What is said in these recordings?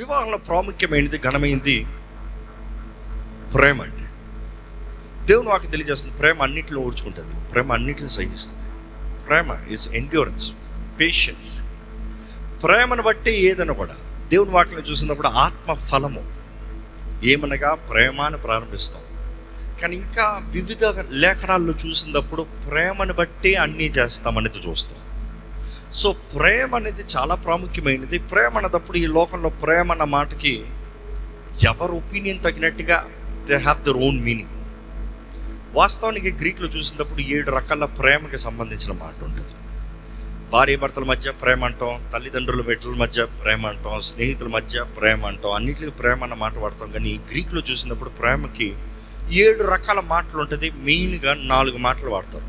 వివాహంలో ప్రాముఖ్యమైనది, ఘనమైనది ప్రేమ అండి. దేవుని వాక్యం తెలియజేస్తుంది, ప్రేమ అన్నింటిలో ఓర్చుకుంటుంది, ప్రేమ అన్నింటిలో సహిస్తుంది. ప్రేమ ఇస్ ఎండ్యూరెన్స్, పేషెన్స్. ప్రేమను బట్టి ఏదైనా కూడా దేవుని వాక్యం చూసినప్పుడు ఆత్మ ఫలము ఏమనగా ప్రేమ అని ప్రారంభిస్తాం. కానీ ఇంకా వివిధ లేఖనాల్లో చూసినప్పుడు ప్రేమను బట్టి అన్నీ చేస్తామనేది చూస్తాం. సో ప్రేమ అనేది చాలా ప్రాముఖ్యమైనది. ప్రేమ అన్నప్పుడు ఈ లోకంలో ప్రేమ అన్న మాటకి ఎవరు ఒపీనియన్ తగినట్టుగా they have their own meaning. వాస్తవానికి గ్రీక్లో చూసినప్పుడు 7 రకాల ప్రేమకి సంబంధించిన మాట ఉంటుంది. భార్య భర్తల మధ్య ప్రేమ అంటాం, తల్లిదండ్రుల బిడ్డల మధ్య ప్రేమ అంటాం, స్నేహితుల మధ్య ప్రేమ అంటాం, అన్నిటికీ ప్రేమ అన్న మాట వాడతాం. కానీ గ్రీక్లో చూసినప్పుడు ప్రేమకి 7 రకాల మాటలు ఉంటుంది. మెయిన్గా 4 మాటలు వాడతారు.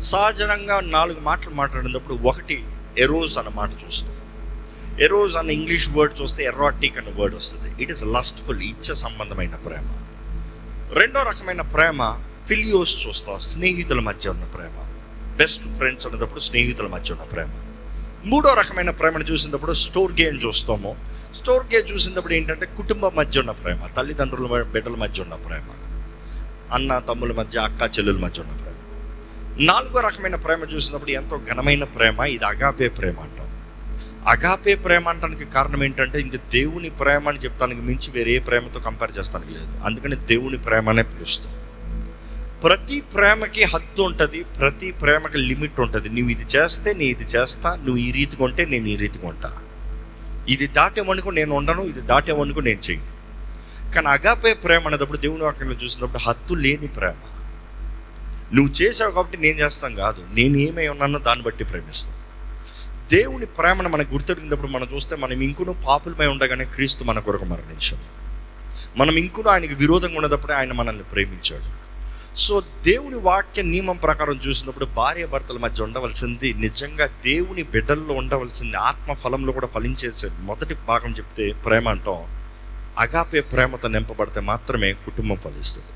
సహజంగా 4 మాటలు మాట్లాడినప్పుడు ఒకటి ఎరోజ్ అన్న మాట చూస్తాం. ఎరోజ్ అన్న ఇంగ్లీష్ వర్డ్ చూస్తే ఎరోటిక్ అన్న వర్డ్ వస్తుంది. ఇట్ ఈస్ లస్ట్ఫుల్, ఇచ్చ సంబంధమైన ప్రేమ. రెండో రకమైన ప్రేమ ఫిలియోస్ చూస్తాం, స్నేహితుల మధ్య ఉన్న ప్రేమ. బెస్ట్ ఫ్రెండ్స్ అనేటప్పుడు స్నేహితుల మధ్య ఉన్న ప్రేమ. మూడో రకమైన ప్రేమను చూసినప్పుడు స్టోర్గే అని చూస్తాము. స్టోర్గే చూసినప్పుడు ఏంటంటే కుటుంబం మధ్య ఉన్న ప్రేమ, తల్లిదండ్రుల బిడ్డల మధ్య ఉన్న ప్రేమ, అన్న తమ్ముల మధ్య, అక్క చెల్లెల మధ్య ఉన్న ప్రేమ. నాలుగో రకమైన ప్రేమ చూసినప్పుడు ఎంతో ఘనమైన ప్రేమ, ఇది అగాపే ప్రేమ అంటాం. అగాపే ప్రేమ అంటానికి కారణం ఏంటంటే ఇంక దేవుని ప్రేమ అని చెప్తానికి మించి వేరే ప్రేమతో కంపేర్ చేస్తానికి లేదు. అందుకని దేవుని ప్రేమ అనే పిలుస్తాం. ప్రతి ప్రేమకి హద్దు ఉంటుంది, ప్రతి ప్రేమకి లిమిట్ ఉంటుంది. నువ్వు ఇది చేస్తే నేను ఇది చేస్తా, నువ్వు ఈ రీతిగా ఉంటే నేను ఈ రీతిగా ఉంటా. ఇది దాటేవనుకో నేను ఉండను, ఇది దాటేవనుకో నేను చెయ్యి. కానీ అగాపే ప్రేమ అనేటప్పుడు దేవుని వాక్యంలో చూసినప్పుడు హద్దు లేని ప్రేమ. నువ్వు చేసావు కాబట్టి నేను చేస్తాం కాదు, నేను ఏమై ఉన్నానో దాన్ని బట్టి ప్రేమిస్తాను. దేవుని ప్రేమను మనకు గుర్తెరిగినప్పుడు మనం చూస్తే మనం ఇంకును పాపులమై ఉండగానే క్రీస్తు మన కొరకు మరణించాడు. మనం ఇంకును ఆయనకి విరోధంగా ఉన్నప్పుడే ఆయన మనల్ని ప్రేమించాడు. సో దేవుని వాక్య నియమం ప్రకారం చూసినప్పుడు భార్య భర్తల మధ్య ఉండవలసింది, నిజంగా దేవుని బిడ్డల్లో ఉండవలసింది, ఆత్మ ఫలంలో కూడా ఫలించేసేది మొదటి భాగం చెప్తే ప్రేమ అంటాం. అగాపే ప్రేమతో నింపబడితే మాత్రమే కుటుంబం ఫలిస్తుంది.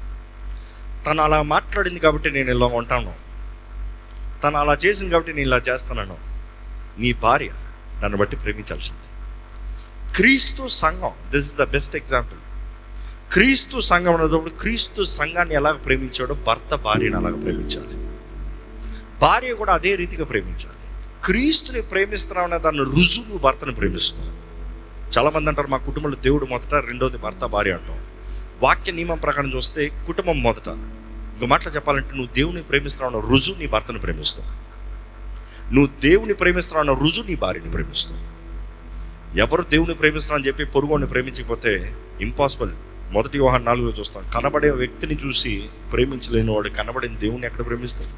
తను అలా మాట్లాడింది కాబట్టి నేను ఇలా ఉంటాను, తను అలా చేసింది కాబట్టి నేను ఇలా చేస్తాను. నీ భార్య దాన్ని బట్టి ప్రేమించాల్సింది. క్రీస్తు సంఘం, this is the best example. క్రీస్తు సంఘం అనేటప్పుడు క్రీస్తు సంఘాన్ని ఎలాగ ప్రేమించాడో భర్త భార్యను అలాగ ప్రేమించాలి, భార్య కూడా అదే రీతిగా ప్రేమించాలి. క్రీస్తుని ప్రేమిస్తున్నావు అనే దాన్ని రుజువు నువ్వు భర్తను ప్రేమిస్తున్నావు. చాలామంది అంటారు మా కుటుంబంలో దేవుడు మొదట, రెండోది భర్త భార్య అంటాం. వాక్య నియమం ప్రకారం చూస్తే కుటుంబం మొదట. ఇంకో మాటలు చెప్పాలంటే నువ్వు దేవుని ప్రేమిస్తున్నావు అన్న రుజువు నీ భర్తను ప్రేమిస్తావు, నువ్వు దేవుని ప్రేమిస్తున్నావు అన్న రుజువు నీ భార్యని ప్రేమిస్తావు. ఎవరు దేవుని ప్రేమిస్తున్నావు అని చెప్పి పొరుగుని ప్రేమించకపోతే ఇంపాసిబుల్. 1 యోహాను 4 చూస్తాం, కనబడే వ్యక్తిని చూసి ప్రేమించలేని వాడు కనబడిన దేవుని ఎక్కడ ప్రేమిస్తాడు?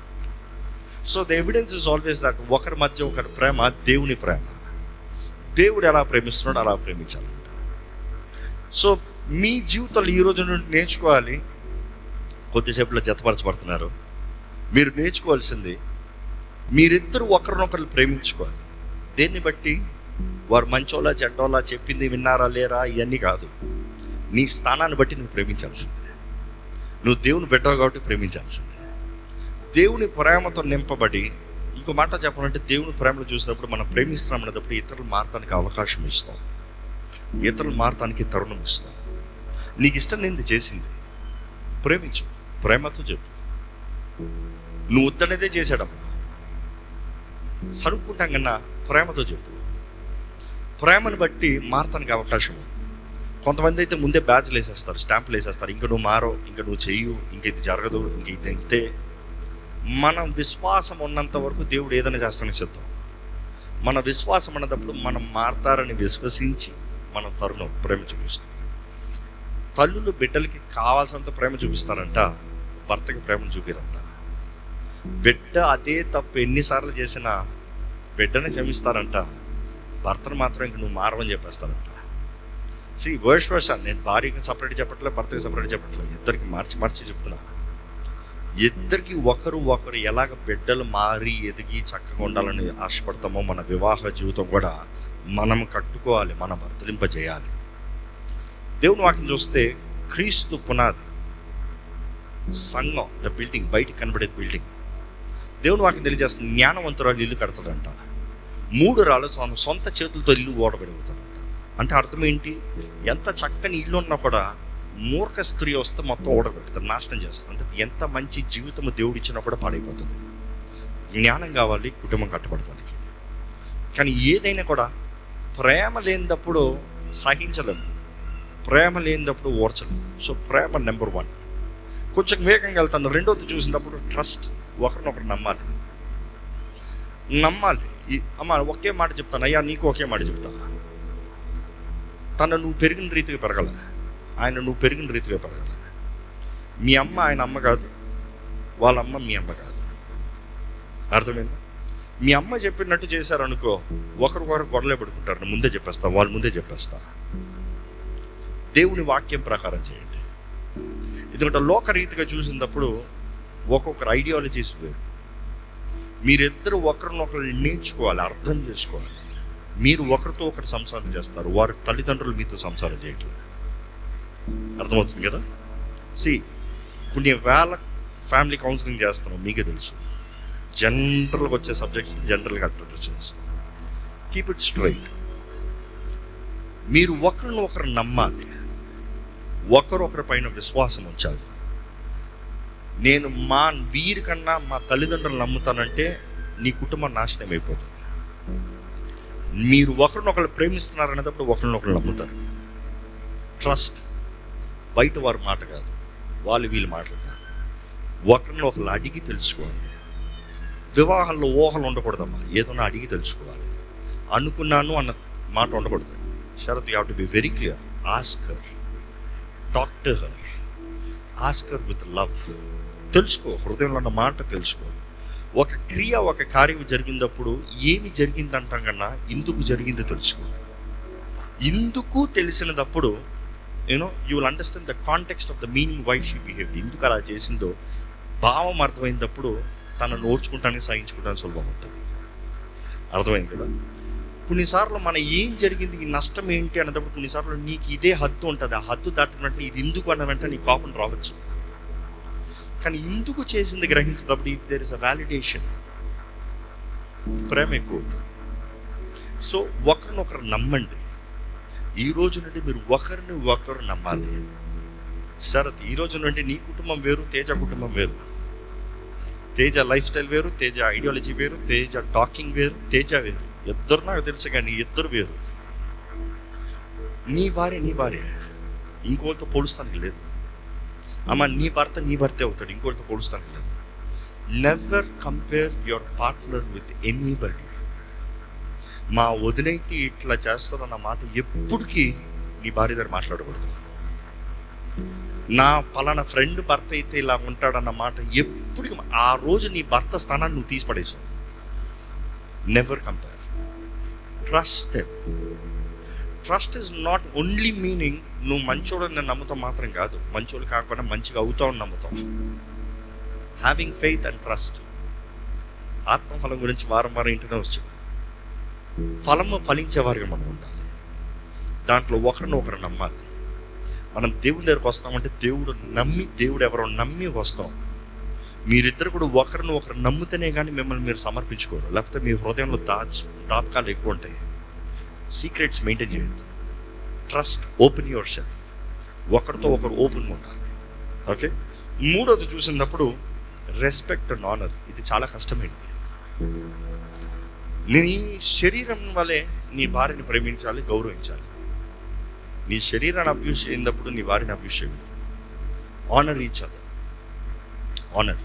So the evidence is always that ఒకరి మధ్య ఒకరి ప్రేమ దేవుని ప్రేమ. దేవుడు ఎలా ప్రేమిస్తున్నాడో అలా ప్రేమించాలి. సో మీ జీవితంలో ఈ రోజు నుండి నేర్చుకోవాలి. కొద్దిసేపులో జతపరచబడుతున్నారు, మీరు నేర్చుకోవాల్సింది మీరిద్దరు ఒకరినొకరు ప్రేమించుకోవాలి. దేన్ని బట్టి? వారు మంచోలా చెడ్డోలా, చెప్పింది విన్నారా లేరా ఇవన్నీ కాదు. నీ స్థానాన్ని బట్టి నువ్వు ప్రేమించాల్సిందే. నువ్వు దేవుని బిడ్డవు కాబట్టి ప్రేమించాల్సిందే. దేవుని ప్రేమతో నింపబడి, ఇంకో మాట చెప్పాలంటే దేవుని ప్రేమను చూసినప్పుడు మనం ప్రేమిస్తున్నాం అనేటప్పుడు ఇతరులు మారటానికి అవకాశం ఇస్తాం, ఇతరులు మారటానికి తరుణం ఇస్తాం. నీకు ఇష్టం లేనిది చేసింది ప్రేమించు, ప్రేమతో చెప్పు. నువ్వు వద్దనేదే చేశాడమ్మా, సరుక్కుంటాం కన్నా ప్రేమతో చెప్పు. ప్రేమను బట్టి మారటానికి అవకాశం. కొంతమంది అయితే ముందే బ్యాచ్లు వేసేస్తారు, స్టాంపులు వేసేస్తారు, ఇంక నువ్వు మారో, ఇంక నువ్వు చెయ్యు, ఇంక ఇది జరగదు, ఇంక ఇది అయితే. మనం విశ్వాసం ఉన్నంత వరకు దేవుడు ఏదైనా చేస్తానని చెప్తాం. మన విశ్వాసం అన్నప్పుడు మనం మారతారని విశ్వసించి మనం తరుణం ప్రేమ చూపిస్తాం. తల్లులు బిడ్డలకి కావాల్సినంత ప్రేమ చూపిస్తారంట, భర్తకి ప్రేమను చూపిరంట. బిడ్డ అదే తప్పు ఎన్నిసార్లు చేసినా బిడ్డని క్షమిస్తారంట, భర్తను మాత్రం ఇంక నువ్వు మారవని చెప్పేస్తారంట. వర్ష నేను భార్యకి సపరేట్ చెప్పట్లేదు, భర్తకి సపరేట్ చెప్పట్లేదు, ఇద్దరికి మార్చి మార్చి చెప్తున్నా. ఇద్దరికి ఒకరు ఎలాగ బిడ్డలు మారి ఎదిగి చక్కగా ఉండాలని ఆశపడతామో మన వివాహ జీవితం కూడా మనం కట్టుకోవాలి, మనం వర్ధలింపజేయాలి. దేవుని వాక్యం చూస్తే క్రీస్తు పునాది సంఘం, ద బిల్డింగ్, బయటికి కనబడేది బిల్డింగ్. దేవుని వాక్యం తెలియజేస్తుంది, జ్ఞానవంతురాలు ఇల్లు కడతాడంట, 3 రాళ్ళు సొంత చేతులతో ఇల్లు ఓడబెడుగుతాడంట. అంటే అర్థం ఏంటి? ఎంత చక్కని ఇల్లు ఉన్నా కూడా మూర్ఖ స్త్రీ వస్తే మొత్తం ఓడగొడుతుంది, నాశనం చేస్తుంది. అంటే ఎంత మంచి జీవితము దేవుడు ఇచ్చినా కూడా పాడైపోతుంది. జ్ఞానం కావాలి కుటుంబం కట్టబడటానికి. కానీ ఏదైనా కూడా ప్రేమ లేనిదప్పుడు సహించలేము, ప్రేమ లేనిదప్పుడు ఓర్చలేము. సో ప్రేమ నెంబర్ 1. కొంచెం వేగంగా వెళ్తాను. రెండోది చూసినప్పుడు ట్రస్ట్. ఒకరినొకరు నమ్మాలి. అమ్మ ఒకే మాట చెప్తాను, అయ్యా నీకు ఒకే మాట చెప్తా. తను నువ్వు పెరిగిన రీతిగా పెరగల, ఆయన నువ్వు పెరిగిన రీతిగా పెరగల. మీ అమ్మ ఆయన అమ్మ కాదు, వాళ్ళ అమ్మ మీ అమ్మ కాదు. అర్థమైందా? మీ అమ్మ చెప్పినట్టు చేశారనుకో, ఒకరికొకరు గొడవలే పడుకుంటారు. నేను ముందే చెప్పేస్తా, వాళ్ళు ముందే చెప్పేస్తా. దేవుని వాక్యం ప్రకారం చేయండి. ఎందుకంటే లోకరీతిగా చూసినప్పుడు ఒక్కొక్కరు ఐడియాలజీస్ వేరు. మీరిద్దరు ఒకరినొకరు నేర్చుకోవాలి, అర్థం చేసుకోవాలి. మీరు ఒకరితో ఒకరు సంసారం చేస్తారు, వారి తల్లిదండ్రులు మీతో సంసారం చేయట్లేదు. అర్థమవుతుంది కదా? కొన్ని వేల ఫ్యామిలీ కౌన్సిలింగ్ చేస్తున్నాం, మీకే తెలుసు. జనరల్గా వచ్చే సబ్జెక్ట్స్ జనరల్గా అడ్రస్ చేస్తాం. Keep it straight. మీరు ఒకరినొకరు నమ్మాలి, ఒకరొకరి పైన విశ్వాసం ఉంచాలి. నేను వీరికన్నా మా తల్లిదండ్రులు నమ్ముతానంటే నీ కుటుంబం నాశనం అయిపోతుంది. మీరు ఒకరినొకరు ప్రేమిస్తున్నారు అనేటప్పుడు ఒకరినొకరు నమ్ముతారు. ట్రస్ట్ బయట వారి మాట కాదు, వాళ్ళు వీళ్ళ మాటలు కాదు. ఒకరిని ఒకరు అడిగి తెలుసుకోవాలి. వివాహంలో ఊహలు ఉండకూడదమ్మా, ఏదన్నా అడిగి తెలుసుకోవాలి. అనుకున్నాను అన్న మాట ఉండకూడదు. Sharath you have to be very clear. Ask her, talk to her, ask her with love. తెలుసుకో, హృదయంలో ఉన్న మాట తెలుసుకో. ఒక క్రియ, ఒక కార్యం జరిగినప్పుడు ఏమి జరిగింది అంటాం కన్నా ఎందుకు జరిగిందో తెలుసుకో. ఎందుకు తెలిసినప్పుడు you will understand the context of the meaning why she behaved. ఎందుకు అలా చేసిందో భావం అర్థమైనప్పుడు తనను ఓర్చుకుంటానికి, సహించుకుంటానికి సులభం ఉంటుంది. అర్థమైంది కదా? కొన్నిసార్లు మన ఏం జరిగింది, ఈ నష్టం ఏంటి అన్నప్పుడు కొన్నిసార్లు నీకు ఇదే హద్దు ఉంటుంది. ఆ హద్దు దాటినట్టు ఇది ఎందుకు అన్న వెంటనే నీ కోపం రావచ్చు. కానీ ఎందుకు చేసింది గ్రహించినప్పుడు దేర్ ఇస్ అ వ్యాలిడేషన్, ప్రేమ ఎక్కువ అవుతుంది. సో ఒకరినొకరు నమ్మండి. ఈ రోజు నుండి మీరు ఒకరిని ఒకరు నమ్మాలి. శరత్, ఈ రోజు నుండి నీ కుటుంబం వేరు, తేజ కుటుంబం వేరు. తేజ లైఫ్ స్టైల్ వేరు, తేజ ఐడియాలజీ వేరు, తేజ టాకింగ్ వేరు, తేజ వేరు. ఇద్దరు నాకు తెలుసు, కానీ ఇద్దరు వేరు. నీ భార్య ఇంకోటితో పోలుస్తానికి లేదు. అమ్మ నీ భర్తే అవుతాడు, ఇంకోటితో పోలుస్తానికి లేదు. Never compare your partner with anybody. మా వదినైతే ఇట్లా చేస్తారన్న మాట ఎప్పటికీ నీ భార్య దగ్గర మాట్లాడకూడదు. నా పలానా ఫ్రెండ్ భర్త అయితే ఇలా ఉంటాడన్న మాట ఎప్పటికీ, ఆ రోజు నీ భర్త స్థానాన్ని నువ్వు తీసి పడేసావు. Never compare. Trust. Trust is not only meaning నువ్వు మంచోడని నేను నమ్ముతాం మాత్రం కాదు, మంచోడు కాకపోయినా మంచిగా అవుతావు నమ్ముతాం. Having faith and trust. ఆత్మఫలం గురించి వారం ఇంటనే వచ్చు. ఫలము ఫలించేవారిగా మనం ఉండాలి. దాంట్లో ఒకరిని ఒకరు నమ్మాలి. మనం దేవుని దగ్గరకు వస్తామంటే దేవుడు ఎవరో నమ్మి వస్తాం. మీరిద్దరు కూడా ఒకరిని ఒకరు నమ్ముతేనే కానీ మిమ్మల్ని మీరు సమర్పించుకోరు. లేకపోతే మీ హృదయంలో దాపకాలు ఎక్కువ ఉంటాయి. సీక్రెట్స్ మెయింటైన్ చేయొద్దు. Trust, open your self. ఒకరితో ఒకరు ఓపెన్గా ఉండాలి. ఓకే. మూడోది చూసినప్పుడు రెస్పెక్ట్ అండ్ ఆనర్. ఇది చాలా కష్టమైంది. నీ శరీరం వల్లే నీ భార్యని ప్రేమించాలి, గౌరవించాలి. నీ శరీరాన్ని అబ్యూస్ అయినప్పుడు నీ భార్యని అబ్యూస్ చేయదు. Honour each other. Honour.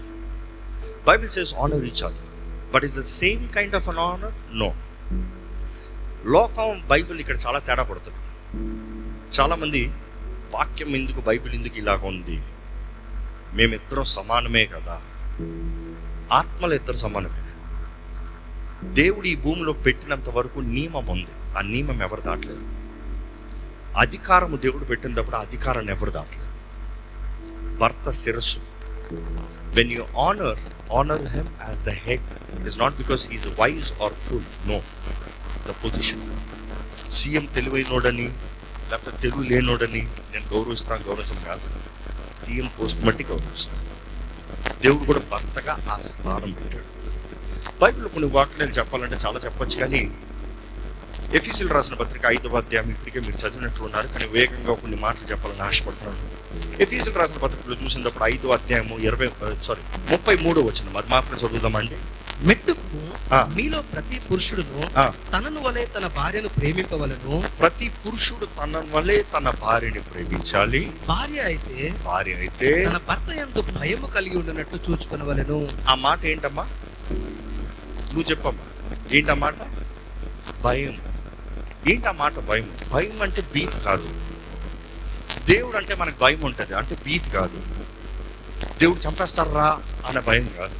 Bible says honour each other. But is the same kind of an honour? No. లోకం బైబిల్ ఇక్కడ చాలా తేడా పడుతుంది. చాలామంది వాక్యం ఎందుకు, బైబిల్ ఎందుకు ఇలాగ ఉంది, మేమిద్దరం సమానమే కదా. ఆత్మలు ఇద్దరు సమానమే. దేవుడు ఈ భూమిలో పెట్టినంత వరకు నియమం ఉంది. ఆ నియమం ఎవరు దాటలేదు. అధికారము దేవుడు పెట్టినప్పుడు ఆ అధికారాన్ని ఎవరు దాటలేదు. భర్త శిరస్సు. When you honor him as the head. It is not because he is wise or fool. No. The position. CM తెలివైనోడని లేకపోతే తెలుగు లేనోడని నేను గౌరవించడం కాదు. సీఎం పోస్ట్ మట్టి గౌరవిస్తాను. దేవుడు కూడా భర్తగా ఆ స్థానం పెట్టాడు. బైబిల్లో కొన్ని వాక్యాలు చెప్పాలంటే చాలా చెప్పచ్చు, కానీ ఎఫీసీయులకు రాసిన పత్రిక 5వ అధ్యాయం ఇప్పటికే మీరు చదివినట్లు ఉన్నారు, కానీ వేగంగా కొన్ని మాటలు చెప్పాలని ఆశపడుతున్నాను. ఎఫీసీయులకు రాసిన పత్రికలో చూసినప్పుడు 5వ అధ్యాయము 33వ వచనం, అది మాత్రం చదువుదామండి. మెట్టుకు మీలో ప్రతి పురుషుడును తనను వలె తన భార్యను ప్రేమింపవలను. ప్రతి పురుషుడు తన వలె తన భార్యని ప్రేమించాలి. భార్య అయితే తన భర్త యందు భయము కలిగి ఉండినట్టు చూచుకొనవలెను. ఆ మాట ఏంటమ్మా? నువ్వు చెప్పమ్మా, ఏంటన్నమాట? భయం. ఏంటా మాట భయం? భయం అంటే భీతి కాదు. దేవుడు అంటే మనకు భయం ఉంటుంది, అంటే భీతి కాదు. దేవుడు చంపేస్తారా అనే భయం కాదు.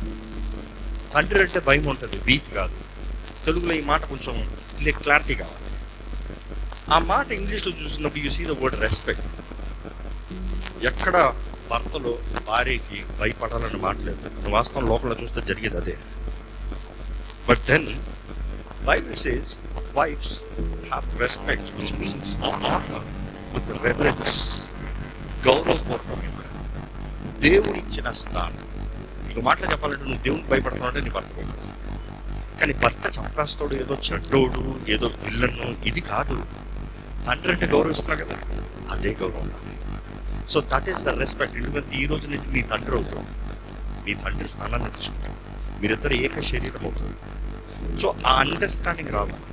తండ్రి అంటే భయం ఉంటుంది, భీతి కాదు. తెలుగులో ఈ మాట కొంచెం క్లారిటీ కావాలి. ఆ మాట ఇంగ్లీష్లో చూసినప్పుడు you see the word respect. ఎక్కడ భర్తలో భార్యకి భయపడాలని మాట్లాడలేదు. వాస్తవం లోపల చూస్తే జరిగేది అదే. But then Bible says wives have respect, which means honor with reverence. గౌరవపూర్వకంగా దేవుడిచ్చిన స్థానం. ఇంకో మాటలు చెప్పాలంటే నువ్వు దేవునికి భయపడుతున్నావు అంటే నీ భర్త భయపడతావు. కానీ భర్త చంపేస్తాడు, ఏదో చెడ్డోడు, ఏదో విల్లను, ఇది కాదు. తండ్రి అంటే గౌరవిస్తున్నావు కదా, అదే గౌరవం. So that is the respect. ఎందుకంటే ఈ రోజు నుంచి నీ తండ్రి అవుతావు, నీ తండ్రి స్థానాన్ని తీసుకుంటావు, మీరిద్దరు ఏక శరీరం అవుతుంది. సో ఆ అండర్స్టాండింగ్ రావాలి.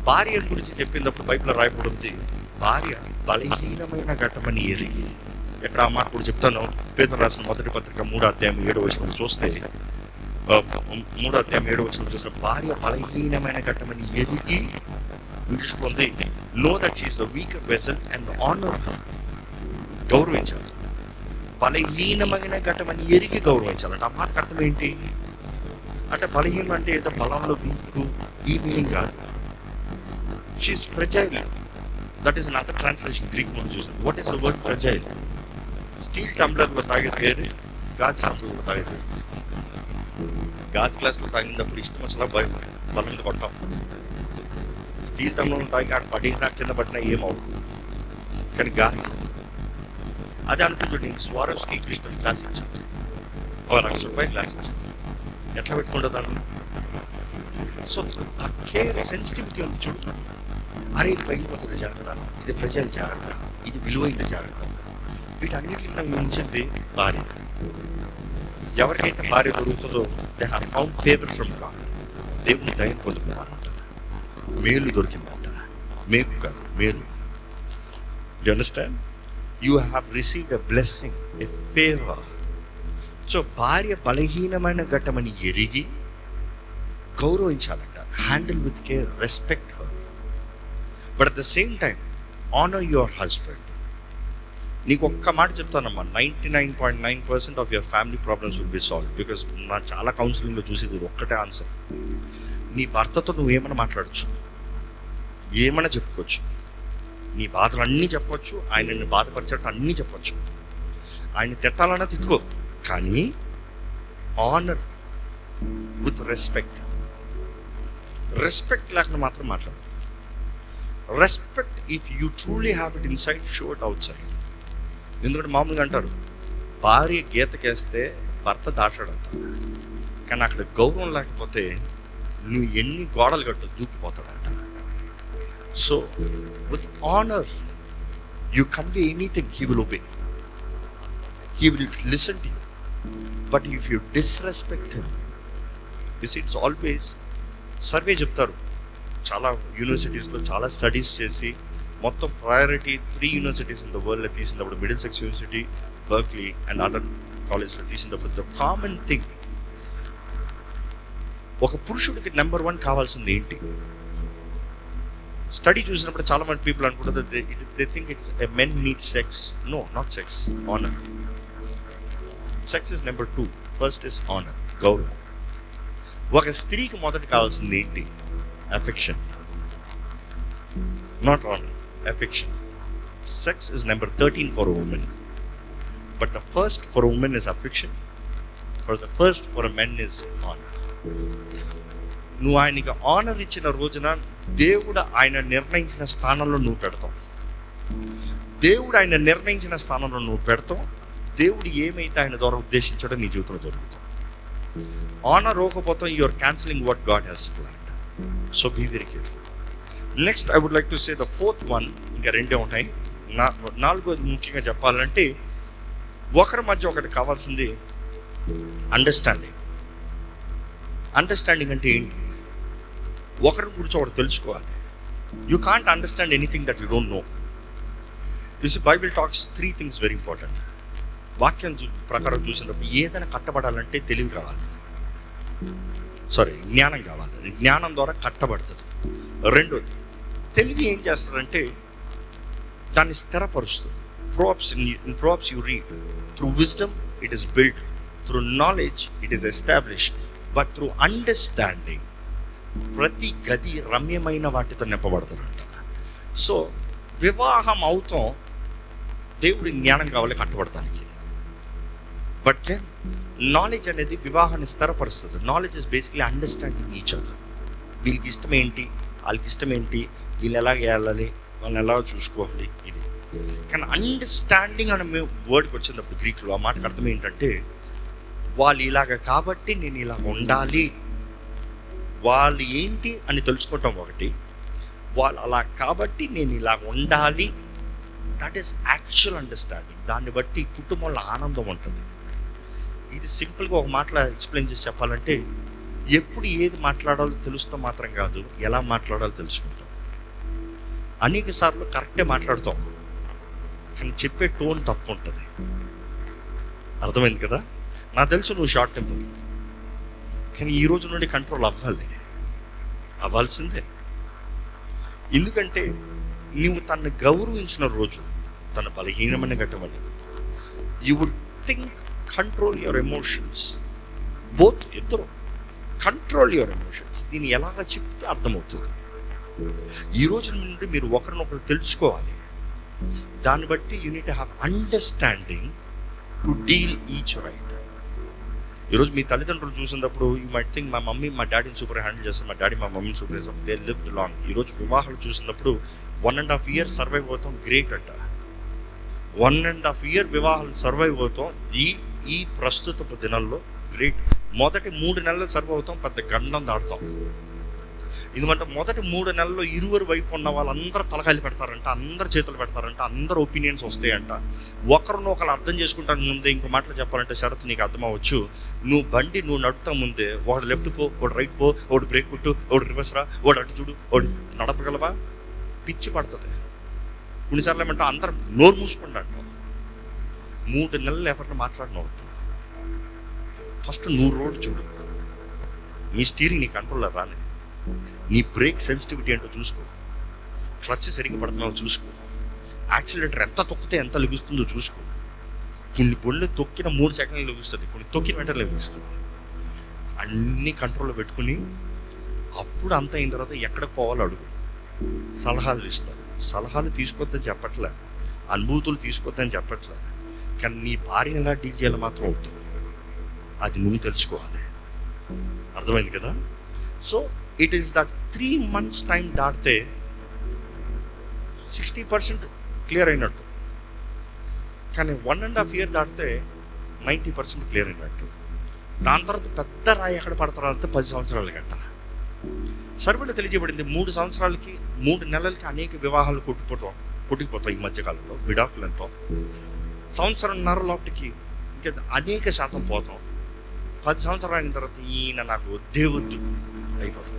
భార్య గురించి చెప్పినప్పుడు బైబిల్లో రాయబడింది, భార్య బలహీనమైన ఘటమని ఎరిగి. ఎక్కడ ఆ మాట కూడా చెప్తాను. పేతురు రాసిన మొదటి పత్రిక 3వ అధ్యాయం 7వ వచనం చూస్తే, 3వ అధ్యాయం 7వ వచనం చూస్తే, భార్య బలహీనమైన ఘటమని ఎరిగి, ఇంగ్లీష్లో ఉంది, know that she is the weaker vessel and honour her. గౌరవించాలి. బలహీనమైన ఘటమని ఎరిగి గౌరవించాలంటే ఆ మాటకు అర్థం ఏంటి అంటే, బలహీనం అంటే ఏదో బలంలో వీక్, ఈ మీనింగ్ కాదు. She is fragile. That is another translation Greek మనం చూసాం. What is the word fragile? Steel టంబ్లర్లో తాగేది వేరు, గాజు టంబ్లర్లో తాగేది. గాజు గ్లాస్లో తాగినప్పుడు ఇష్టం వచ్చినా భయం, బలంగా కొట్టాం. స్టీల్ టంబ్లర్లో తాగి ఆడ పడినా కింద పడినా ఏమవుతుంది. కానీ గాజు అదే అనుకుంటుంది. స్వారోస్కి కృష్ణ గ్లాస్ ఇచ్చాను, ₹1,00,000 గ్లాస్ ఇచ్చాను, ఎట్లా పెట్టుకుంటా దాన్ని? సో ఆ కేర్, సెన్సిటివిటీ ఉంది చూడు. అరే ఇది పగిలిపోతుంది జాగ్రత్త, ఇది ఫ్రెజైల్ జాగ్రత్త, ఇది విలువైన జాగ్రత్త. వీటన్నిటిని నాకు మించింది భార్య. ఎవరికైతే భార్య దొరుకుతుందో they have found favour from God. దేవుని దయను పొందుకున్నారంట, మేలు దొరికిందంట. మేలు కాదు, మేలు. Do you understand? You have received a blessing, a favour. So భార్య బలహీనమైన ఘట్టమని ఎరిగి గౌరవించాలంట. Handle with care, respect her. But at the same time honour your husband. నీకు ఒక్క మాట చెప్తానమ్మా, 99.9% of your family problems will be solve. Because నా చాలా కౌన్సిలింగ్లో చూసేది ఒక్కటే ఆన్సర్. నీ భర్తతో నువ్వేమైనా మాట్లాడచ్చు, ఏమైనా చెప్పుకోవచ్చు, నీ బాధలు అన్నీ చెప్పొచ్చు, ఆయనని బాధపరిచేటట్టు అన్నీ చెప్పొచ్చు, ఆయన్ని తిట్టాలన్నా తిట్టుకో, కానీ ఆనర్ విత్ రెస్పెక్ట్. రెస్పెక్ట్ లేకుండా మాత్రం మాట్లాడు. Respect if you truly have it inside, show it out side. ఎందుకంటే మామూలుగా అంటారు, భార్య గీతకేస్తే భర్త దాటాడంట. కానీ అక్కడ గౌరవం లేకపోతే నువ్వు ఎన్ని గోడలు కట్టు దూకిపోతాడంట. So with honour you convey anything, he will obey, he will listen to you. But if you disrespect him, it's always. Survey చెప్తారు, చాలా యూనివర్సిటీస్లో చాలా స్టడీస్ చేసి మొత్తం ప్రయారిటీ 3 యూనివర్సిటీస్ ఇన్ ద వరల్డ్లో తీసినప్పుడు, middle sex university, Berkeley and other కాలేజ్లో తీసినప్పుడు, the common thing, ఒక పురుషుడికి నెంబర్ 1 కావాల్సింది ఏంటి? స్టడీ చూసినప్పుడు చాలా మంది పీపుల్ అనుకుంటారు, they think it's a men need sex. No, not sex, honour. Sex is number 2, first is honour, గౌరవం. ఒక స్త్రీకి మొదట కావాల్సింది ఏంటి? Affection, not honour, affection. Sex is number 13 for women, but the first for women is affection, for the first for men is honour. నువ్వు ఆయనకి honour ఇచ్చిన రోజున దేవుడు ఆయన నిర్ణయించిన స్థానంలో నువ్వు పెడతావు. దేవుడు ఆయన నిర్ణయించిన స్థానంలో నువ్వు పెడతావు. దేవుడు ఏమైతే ఆయన ద్వారా ఉద్దేశించాడో నీ జీవితంలో జరుగుతుంది. ఆనర్ ఇవ్వకపోతే you are cancelling what God has planned. So be very careful. Next I would like to say the fourth one, ఇంకా రెండే ఉంటాయి. నాలుగోది ముఖ్యంగా చెప్పాలంటే ఒకరి మధ్య ఒకటి కావాల్సింది అండర్స్టాండింగ్. అండర్స్టాండింగ్ అంటే ఏంటి? ఒకరి గురించి ఒకటి తెలుసుకోవాలి. You can't understand anything that you don't know. This Bible talks 3 things very important. వాక్యం ప్రకారం చూసినప్పుడు ఏదైనా కట్టబడాలంటే తెలివి కావాలి, జ్ఞానం కావాలి. జ్ఞానం ద్వారా కట్టబడుతుంది. రెండోది, తెలివి ఏం చేస్తుందంటే దాన్ని స్థిరపరుస్తుంది. Proverbs you read, through wisdom it is built, through knowledge it is established, but through understanding ప్రతి గది రమ్యమైన వాటితో నింపబడుతుందంట. సో వివాహం అవుతాం, దేవుడి జ్ఞానం కావాలి కట్టబడటానికి. బట్ దెన్ నాలెడ్జ్ అనేది వివాహాన్ని స్థిరపరుస్తుంది. Knowledge is basically understanding each other. వీళ్ళకి ఇష్టం ఏంటి, వాళ్ళకి ఇష్టం ఏంటి, వీళ్ళు ఎలాగ వెళ్ళాలి, వాళ్ళని ఎలా చూసుకోవాలి, ఇది. కానీ అండర్స్టాండింగ్ అనే వర్డ్కి వచ్చినప్పుడు గ్రీక్లో ఆ మాటకు అర్థం ఏంటంటే వాళ్ళు ఇలాగ కాబట్టి నేను ఇలా ఉండాలి, వాళ్ళు ఏంటి అని తెలుసుకోవటం ఒకటి, వాళ్ళు అలా కాబట్టి నేను ఇలా ఉండాలి, దట్ ఈస్ యాక్చువల్ అండర్స్టాండింగ్. దాన్ని బట్టి కుటుంబంలో ఆనందం ఉంటుంది. ఇది సింపుల్గా ఒక మాటలో ఎక్స్ప్లెయిన్ చేసి చెప్పాలంటే ఎప్పుడు ఏది మాట్లాడాలో తెలుస్తూ మాత్రం కాదు, ఎలా మాట్లాడాలో తెలుసుకుంటాం. అనేక సార్లు కరెక్టే మాట్లాడుతాం, కానీ చెప్పే టోన్ తప్పు ఉంటుంది. అర్థమైంది కదా? నాకు తెలుసు నువ్వు షార్ట్ టెంపర్, కానీ ఈ రోజు నుండి కంట్రోల్ అవ్వాల్సిందే. ఎందుకంటే నువ్వు తనని గౌరవించిన రోజు తన బలహీనమైన ఘట్టమని you would think, control your emotions. Both ఇద్దరు కంట్రోల్ యువర్ ఎమోషన్స్. దీన్ని ఎలాగ చెప్తే అర్థమవుతుంది. ఈ రోజు నుండి మీరు ఒకరినొకరు తెలుసుకోవాలి. దాన్ని బట్టి you need to have understanding to deal each right. ఈరోజు మీ తల్లిదండ్రులు చూసినప్పుడు యూ మైట్ థింక్ మా మమ్మీ మా డాడీని సూపర్ హ్యాండిల్ చేస్తారు, మా డాడీ మా మమ్మీని సూపర్ చేస్తారు, దే లివ్డ్ లాంగ్. ఈరోజు వివాహాలు చూసినప్పుడు 1.5 years సర్వైవ్ అవుతాం, గ్రేట్ అంట. 1.5 year వివాహాలు సర్వైవ్ అవుతాం ఈ ప్రస్తుత దినాల్లో గ్రేట్. మొదటి 3 నెలలు సర్వైవ్ అవుతాం, పెద్ద గండం దాడుతాం. ఎందుకంటే మొదటి 3 నెలల్లో ఇరువురు వైపు ఉన్న వాళ్ళందరూ తలకాయలు పెడతారంట, అందరు చేతులు పెడతారంట, అందరు ఒపీనియన్స్ వస్తాయంట. ఒకరినొకరు అర్థం చేసుకుంటాను ముందే. ఇంకో మాటలు చెప్పాలంటే షరతు నీకు అర్థం అవ్వచ్చు. నువ్వు నడుపుతా ముందే ఒకడు లెఫ్ట్ పో, ఒకడు రైట్ పో, ఒకడు బ్రేక్ కొట్టు, ఒకడు రివర్స్ రా, ఒకడు అటు చూడు, ఒకడు నడపగలవా? పిచ్చి పడుతుంది. కొన్నిసార్లు ఏమంటే అందరు నోరు మూసుకుంటాంట. 3 నెలలు ఎవరిని మాట్లాడిన ఫస్ట్ నువ్వు రోడ్ చూడు, నీ స్టీరింగ్ నీ కంట్రోల్లో రాలే, నీ బ్రేక్ సెన్సిటివిటీ ఏంటో చూసుకో, క్లచ్ సరిగ్గా పడుతున్నావు చూసుకో, యాక్సిలేటర్ ఎంత తొక్కితే ఎంత లెగుస్తుందో చూసుకో. కొన్ని బొళ్ళు తొక్కిన 3 సెకండ్లు లెగుస్తుంది, కొన్ని తొక్కిన వెంటనే లెగుస్తుంది. అన్నీ కంట్రోల్లో పెట్టుకుని అప్పుడు అంత అయిన తర్వాత ఎక్కడికి పోవాలో అడుగు. సలహాలు ఇస్తారు. సలహాలు తీసుకోవద్దని చెప్పట్లే, అనుభూతులు తీసుకోవద్దని చెప్పట్లే, కానీ నీ భార్యను ఎలా డీల్ చేయాలో మాత్రం అవుతుంది. అది నువ్వు తెలుసుకోవాలి. అర్థమైంది కదా? So it is that 3 months time దాటితే 60% క్లియర్ అయినట్టు, కానీ 1.5 year దాటితే 90% క్లియర్ అయినట్టు. దాని తర్వాత పెద్ద రాయి ఎక్కడ పడతారంటే 10 సంవత్సరాల గంట. సర్వేలో తెలియజేయబడింది 3 సంవత్సరాలకి 3 నెలలకి అనేక వివాహాలు కొట్టుకుపోతాయి. ఈ మధ్యకాలంలో విడాకులంతో 1.5 సంవత్సరం లోపలికి ఇంకా అనేక శాతం పోతాం. 10 సంవత్సరాలు అయిన తర్వాత ఈయన నాకు వద్దే వద్దు అయిపోతుంది.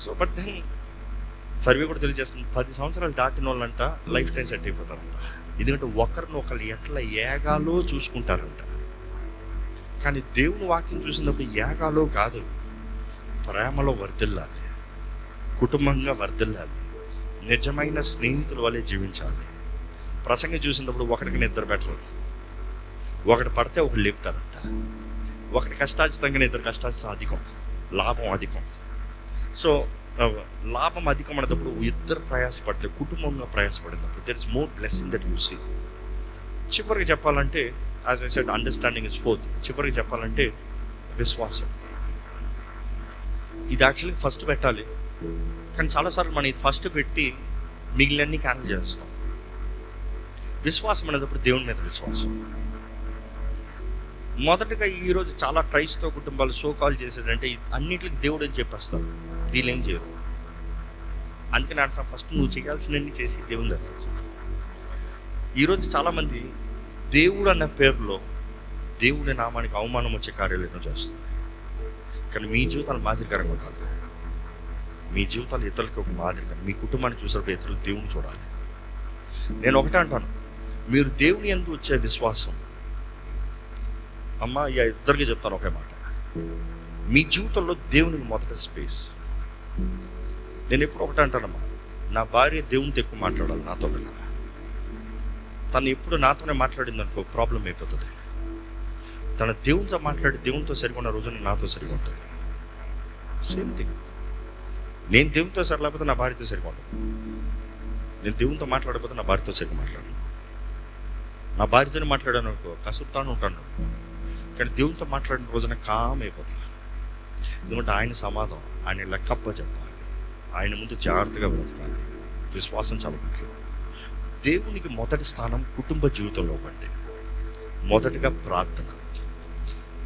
సో బట్ దెన్ సర్వే కూడా తెలియజేస్తుంది 10 సంవత్సరాలు దాటిన వాళ్ళంట లైఫ్ టైం సెట్ అయిపోతారంట. ఎందుకంటే ఒకరినొకరు ఎట్లా ఏగాలో చూసుకుంటారంట. కానీ దేవుని వాక్యం చూసినప్పుడు ఏగాలో కాదు, ప్రేమలో వర్ధిల్లాలి, కుటుంబంగా వర్ధిల్లాలి, నిజమైన స్నేహితుల వల్లే జీవించాలి. ప్రసంగం చూసినప్పుడు ఒకరికి నిద్ర బెటర్, ఒకటి పడితే ఒకరు లేపుతారంట. ఒకటి కష్టాచితంగా ఇద్దరు కష్టాచితం అధికం, లాభం అధికం. సో లాభం అధికం అనేటప్పుడు ఇద్దరు ప్రయాసపడితే, కుటుంబంగా ప్రయాసపడినప్పుడు there is more blessing that you see. చివరికి చెప్పాలంటే as I said understanding is 4th. చివరికి చెప్పాలంటే విశ్వాసం. ఇది యాక్చువల్గా ఫస్ట్ పెట్టాలి, కానీ చాలాసార్లు మనం ఇది ఫస్ట్ పెట్టి మిగిలినన్ని క్యాన్సిల్ చేస్తాం. విశ్వాసం అనేటప్పుడు దేవుని మీద విశ్వాసం. మొదటగా ఈరోజు చాలా క్రైస్తవ కుటుంబాలు సోకాల్ చేసేదంటే అన్నింటికి దేవుడు అని చెప్పేస్తారు, వీళ్ళేం చేయరు. అందుకని అంటాం ఫస్ట్ నువ్వు చేయాల్సినవన్నీ చేసి దేవుని దగ్గర. ఈరోజు చాలామంది దేవుడు అన్న పేరులో దేవుని నామానికి అవమానం వచ్చే కార్యాలు ఎన్నో చేస్తుంది. కానీ మీ జీవితాలు మాదిరికరంగా ఉండాలి. మీ జీవితాలు ఇతరులకి ఒక మాదిరికరం. మీ కుటుంబాన్ని చూసినప్పుడు ఇతరులు దేవుని చూడాలి. నేను ఒకటే అంటాను, మీరు దేవుని యందు వచ్చే విశ్వాసం, అమ్మ ఇద్దరికి చెప్తాను ఒకే మాట, మీ జీవితంలో దేవునికి మొదట స్పేస్. నేను ఎప్పుడు ఒకటే అంటానమ్మా, నా భార్య దేవునితో ఎక్కువ మాట్లాడాలి నాతో కన్నా. తను ఎప్పుడు నాతోనే మాట్లాడింది అనుకో ప్రాబ్లం అయిపోతుంది. తన దేవునితో మాట్లాడి దేవునితో సరిగా ఉన్న రోజున నాతో సరిగా ఉంటుంది. Same thing. నేను దేవునితో సరిలేకపోతే నా భార్యతో సరిగా ఉంటాను. నేను దేవునితో మాట్లాడకపోతే నా భార్యతో సరిగా మాట్లాడను. నా భార్యతో మాట్లాడాను అనుకో కసురుతాను ఉంటాను. కానీ దేవునితో మాట్లాడిన రోజున కామ్ అయిపోతాను. ఎందుకంటే ఆయన సమాధానం, ఆయన లెక్కప్ప చెప్పాలి, ఆయన ముందు జాగ్రత్తగా బ్రతకాలి. విశ్వాసం చాలా ముఖ్యం. దేవునికి మొదటి స్థానం కుటుంబ జీవితంలో ఇవ్వండి. మొదటిగా ప్రార్థన,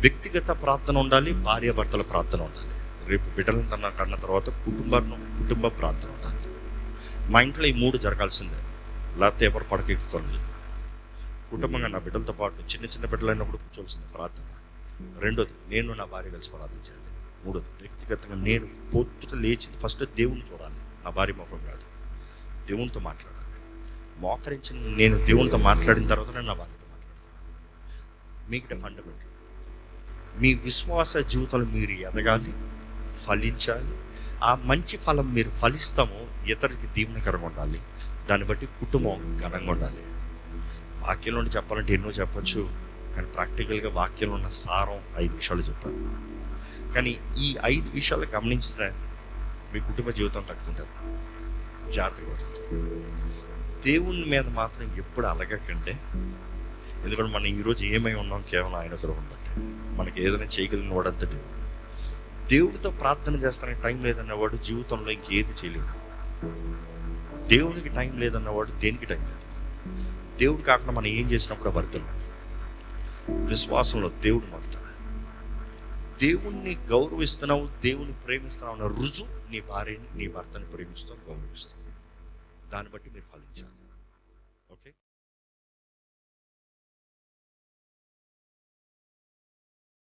వ్యక్తిగత ప్రార్థన ఉండాలి, భార్యాభర్తల ప్రార్థన ఉండాలి. రేపు బిడ్డలను కన్న తర్వాత కుటుంబ ప్రార్థన ఉండాలి. మా ఇంట్లో ఈ 3 జరగాల్సిందే, లేకపోతే ఎవరు పడకెక్కుతుంది. కుటుంబంగా నా బిడ్డలతో పాటు చిన్న చిన్న బిడ్డలైనప్పుడు కూర్చోవలసింది ప్రార్థన. రెండోది, నేను నా భార్య కలిసి ప్రార్థించాలి. మూడోది, వ్యక్తిగతంగా నేను పొద్దుట లేచి ఫస్ట్ దేవుని చూడాలి, నా భార్య ముఖం కాదు. దేవునితో మాట్లాడాలి. మోకరించి నేను దేవునితో మాట్లాడిన తర్వాత నేను నా భార్యతో మాట్లాడతాను. మీకు ఫండమెంటల్. మీ విశ్వాస జీవితంలో మీరు ఎదగాలి, ఫలించాలి. ఆ మంచి ఫలం మీరు ఫలిస్తామో ఇతరులకి దీవెనకరంగా ఉండాలి. దాన్ని బట్టి కుటుంబం ఘనంగా ఉండాలి. వాక్యంలో చెప్పాలంటే ఎన్నో చెప్పచ్చు, కానీ ప్రాక్టికల్గా వాక్యంలో ఉన్న సారం 5 విషయాలు చెప్పాను. కానీ ఈ 5 విషయాలు గమనించిన మీ కుటుంబ జీవితం కట్టుకుంటారు. జాగ్రత్తగా బతుకుతారు. దేవుని మీద మాత్రం ఎప్పుడు అలగకండి. ఎందుకంటే మనం ఈరోజు ఏమై ఉన్నాం కేవలం ఆయన కృపను బట్టి. మనకి ఏదైనా చేయగలిగిన వాడంతా దేవుడితో ప్రార్థన చేస్తానికి టైం లేదన్నవాడు జీవితంలో ఇంకేది చేయలేడు. దేవునికి టైం లేదన్నవాడు దేనికి టైం లేదు. దేవుడు కాకుండా మనం ఏం చేసినప్పుడు వర్ధలు. విశ్వాసంలో దేవుడు మొదట. దేవుణ్ణి గౌరవిస్తున్నావు, దేవుని ప్రేమిస్తున్నావు అన్న రుజువు నీ భార్యని, నీ భర్తని ప్రేమిస్తావు, గౌరవిస్తావు. దాన్ని బట్టి మీరు ఫలించాలి. ఓకే.